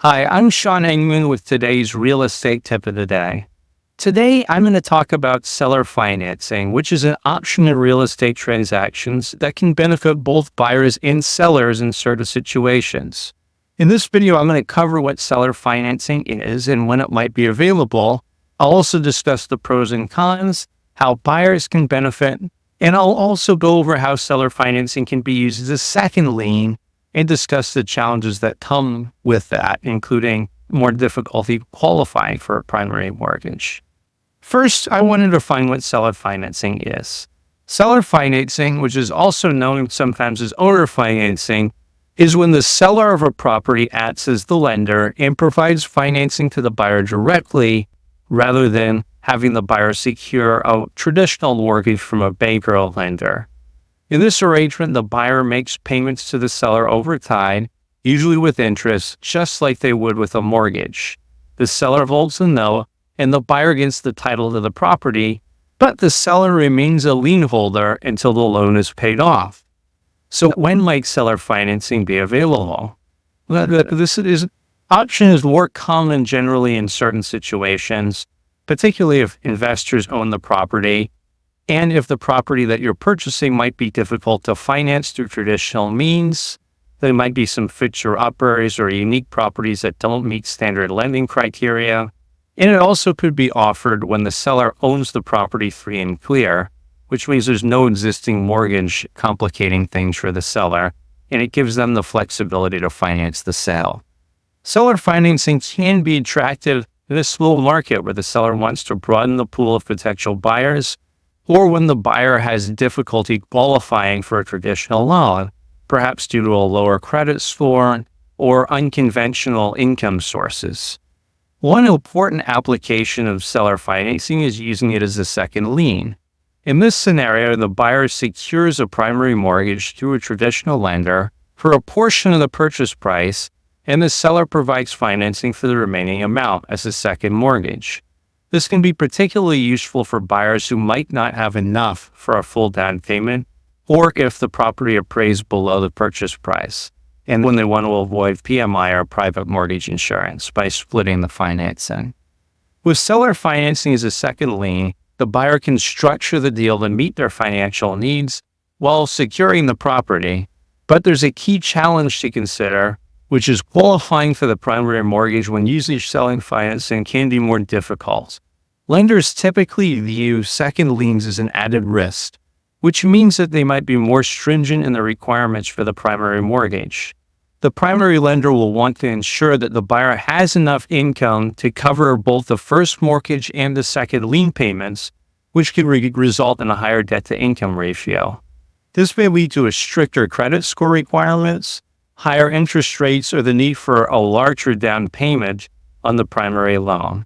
Hi, I'm Sean Engmann with today's real estate tip of the day. Today, I'm going to talk about seller financing, which is an option in real estate transactions that can benefit both buyers and sellers in certain situations. In this video, I'm going to cover what seller financing is and when it might be available. I'll also discuss the pros and cons, how buyers can benefit, and I'll also go over how seller financing can be used as a second lien and discuss the challenges that come with that, including more difficulty qualifying for a primary mortgage. First, I want to define what seller financing is. Seller financing, which is also known sometimes as owner financing, is when the seller of a property acts as the lender and provides financing to the buyer directly rather than having the buyer secure a traditional mortgage from a bank or a lender. In this arrangement, the buyer makes payments to the seller over time, usually with interest, just like they would with a mortgage. The seller holds the note, and the buyer gets the title to the property, but the seller remains a lien holder until the loan is paid off. So when might seller financing be available? This option is more common generally in certain situations, particularly if investors own the property, and if the property that you're purchasing might be difficult to finance through traditional means. There might be some fixer-uppers or unique properties that don't meet standard lending criteria. And it also could be offered when the seller owns the property free and clear, which means there's no existing mortgage complicating things for the seller, and it gives them the flexibility to finance the sale. Seller financing can be attractive in a slow market where the seller wants to broaden the pool of potential buyers, or when the buyer has difficulty qualifying for a traditional loan, perhaps due to a lower credit score or unconventional income sources. One important application of seller financing is using it as a second lien. In this scenario, the buyer secures a primary mortgage through a traditional lender for a portion of the purchase price, and the seller provides financing for the remaining amount as a second mortgage. This can be particularly useful for buyers who might not have enough for a full down payment, or if the property appraised below the purchase price, and when they want to avoid PMI or private mortgage insurance by splitting the financing. With seller financing as a second lien, the buyer can structure the deal to meet their financial needs while securing the property, but there's a key challenge to consider, which is qualifying for the primary mortgage when usually selling financing can be more difficult. Lenders typically view second liens as an added risk, which means that they might be more stringent in the requirements for the primary mortgage. The primary lender will want to ensure that the buyer has enough income to cover both the first mortgage and the second lien payments, which could result in a higher debt-to-income ratio. This may lead to a stricter credit score requirements, higher interest rates, or the need for a larger down payment on the primary loan.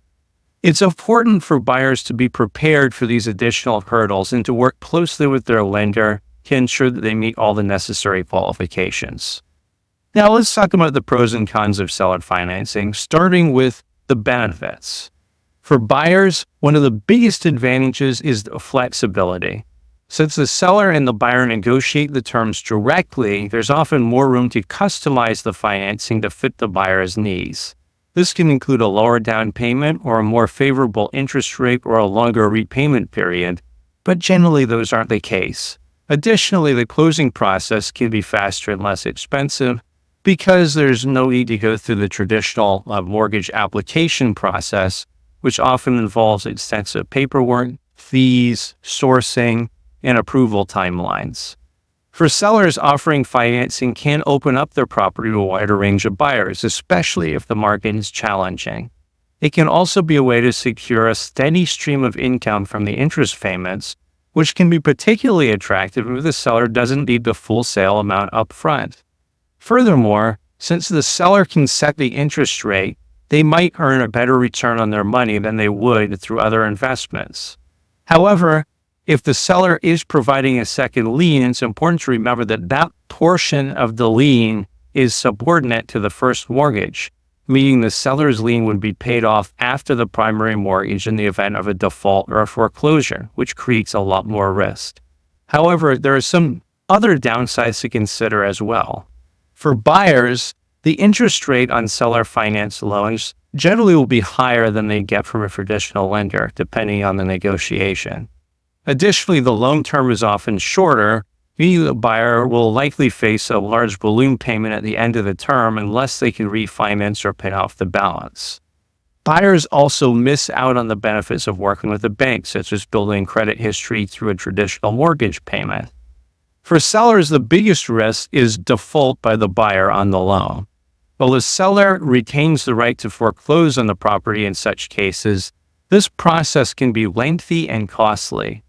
It's important for buyers to be prepared for these additional hurdles and to work closely with their lender to ensure that they meet all the necessary qualifications. Now let's talk about the pros and cons of seller financing, starting with the benefits. For buyers, one of the biggest advantages is the flexibility. Since the seller and the buyer negotiate the terms directly, there's often more room to customize the financing to fit the buyer's needs. This can include a lower down payment or a more favorable interest rate or a longer repayment period, but generally those aren't the case. Additionally, the closing process can be faster and less expensive because there's no need to go through the traditional mortgage application process, which often involves extensive paperwork, fees, sourcing, and approval timelines. For sellers, offering financing can open up their property to a wider range of buyers, especially if the market is challenging. It can also be a way to secure a steady stream of income from the interest payments, which can be particularly attractive if the seller doesn't need the full sale amount up front. Furthermore, since the seller can set the interest rate, they might earn a better return on their money than they would through other investments. However, if the seller is providing a second lien, it's important to remember that that portion of the lien is subordinate to the first mortgage, meaning the seller's lien would be paid off after the primary mortgage in the event of a default or a foreclosure, which creates a lot more risk. However, there are some other downsides to consider as well. For buyers, The interest rate on seller finance loans generally will be higher than they get from a traditional lender, depending on the negotiation. Additionally, the loan term is often shorter, meaning the buyer will likely face a large balloon payment at the end of the term unless they can refinance or pay off the balance. Buyers also miss out on the benefits of working with a bank, such as building credit history through a traditional mortgage payment. For sellers, the biggest risk is default by the buyer on the loan. While the seller retains the right to foreclose on the property in such cases, this process can be lengthy and costly.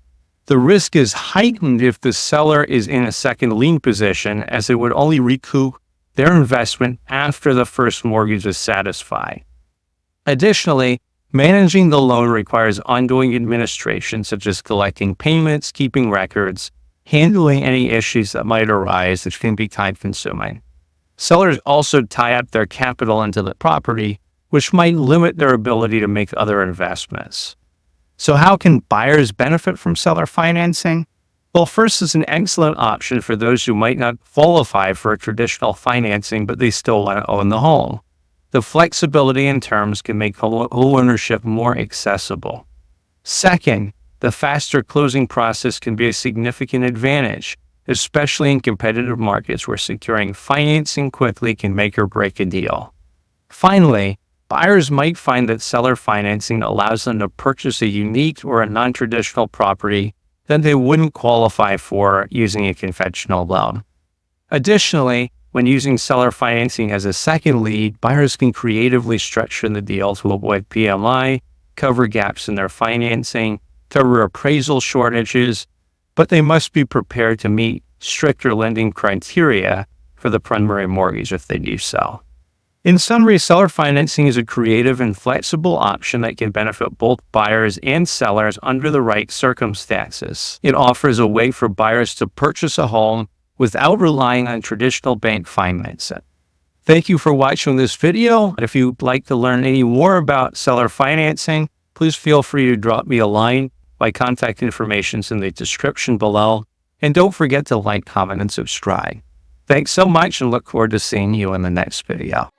The risk is heightened if the seller is in a second lien position, as it would only recoup their investment after the first mortgage is satisfied. Additionally, managing the loan requires ongoing administration, such as collecting payments, keeping records, handling any issues that might arise, which can be time-consuming. Sellers also tie up their capital into the property, which might limit their ability to make other investments. So how can buyers benefit from seller financing? Well, first, it's an excellent option for those who might not qualify for a traditional financing, but they still want to own the home. The flexibility in terms can make home ownership more accessible. Second, the faster closing process can be a significant advantage, especially in competitive markets where securing financing quickly can make or break a deal. Finally, buyers might find that seller financing allows them to purchase a unique or a non-traditional property that they wouldn't qualify for using a conventional loan. Additionally, when using seller financing as a second lead, buyers can creatively structure the deal to avoid PMI, cover gaps in their financing, cover appraisal shortages, but they must be prepared to meet stricter lending criteria for the primary mortgage if they do so. In summary, seller financing is a creative and flexible option that can benefit both buyers and sellers under the right circumstances. It offers a way for buyers to purchase a home without relying on traditional bank financing. Thank you for watching this video. If you'd like to learn any more about seller financing, please feel free to drop me a line. My contact information is in the description below. And don't forget to like, comment, and subscribe. Thanks so much and look forward to seeing you in the next video.